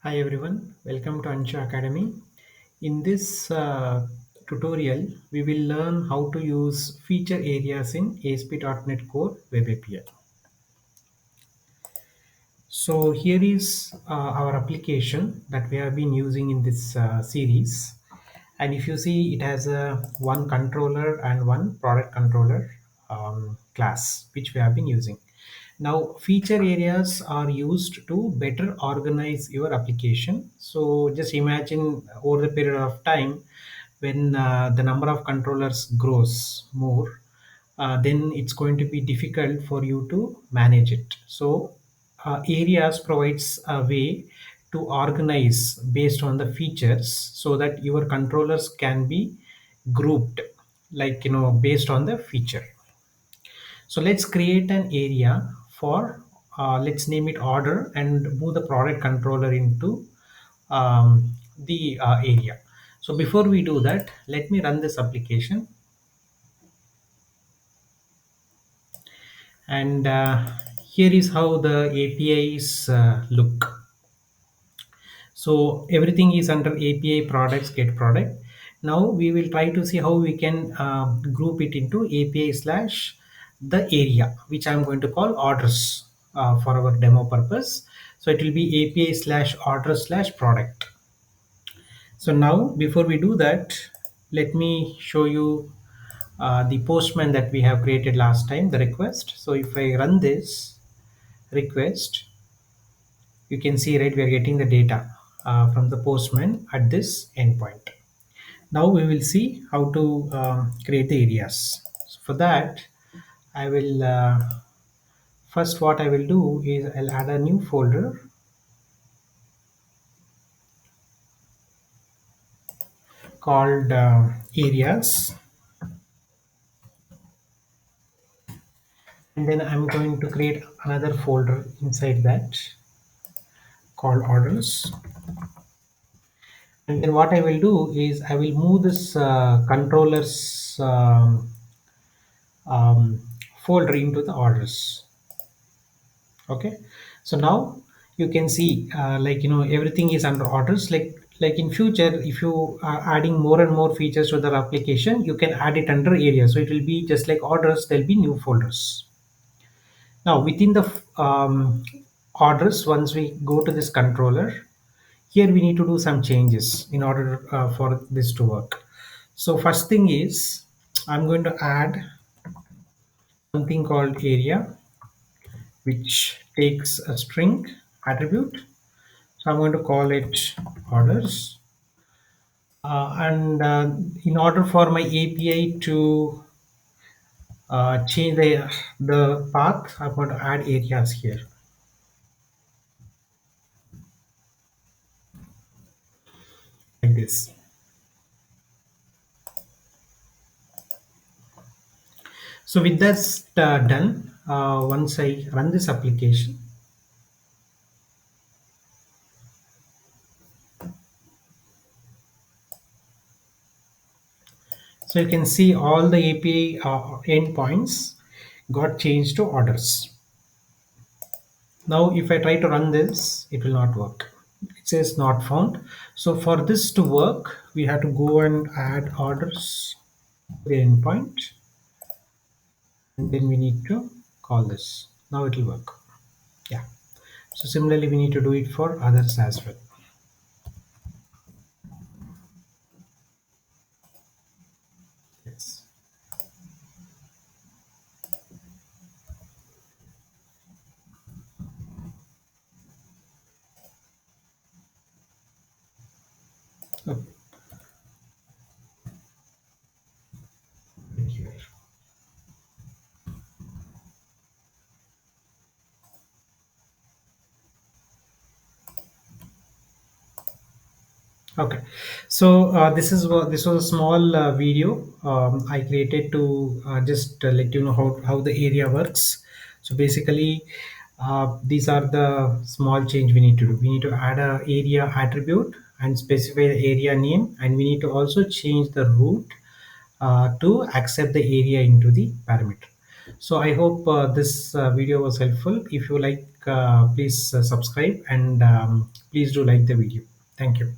Hi everyone, welcome to Anshu Academy. In this tutorial, we will learn how to use feature areas in ASP.NET Core Web API. So here is our application that we have been using in this series. And if you see, it has a one controller and one product controller class, which we have been using. Now, feature areas are used to better organize your application. So just imagine over the period of time when the number of controllers grows more, then it's going to be difficult for you to manage it. So areas provides a way to organize based on the features so that your controllers can be grouped, like based on the feature. So let's create an area for, let's name it order, and move the product controller into the area. So before we do that, let me run this application. And here is how the APIs look. So everything is under API products get product. Now we will try to see how we can group it into API slash the area, which I'm going to call orders for our demo purpose. So it will be API slash order slash product. So now before we do that, let me show you the Postman that we have created last time, the request. So if I run this request, you can see, right, we are getting the data from the Postman at this endpoint. Now we will see how to create the areas. So for that, I will first what I will do is I'll add a new folder called areas, and then I'm going to create another folder inside that called orders. And then what I will do is I will move this controllers um, folder into the orders. Okay, so now you can see everything is under orders. Like in future, if you are adding more and more features to the application, you can add it under area, so it will be just like orders, there'll be new folders. Now within the orders, once we go to this controller, here we need to do some changes in order for this to work. So first thing is I'm going to add something called area, which takes a string attribute. So I'm going to call it orders. And in order for my API to change the path, I'm going to add areas here, like this. So with that done, once I run this application, so you can see all the API endpoints got changed to orders. Now if I try to run this, it will not work. It says not found. So for this to work, we have to go and add orders to the endpoint, and then we need to call this. Now it will work. Yeah. So similarly, we need to do it for others as well. Yes. Okay. Here. Okay, so this was a small video I created to just let you know how the area works. So basically, these are the small change we need to do. We need to add a area attribute and specify the area name, and we need to also change the root to accept the area into the parameter. So I hope this video was helpful. If you like please subscribe and please do like the video. Thank you.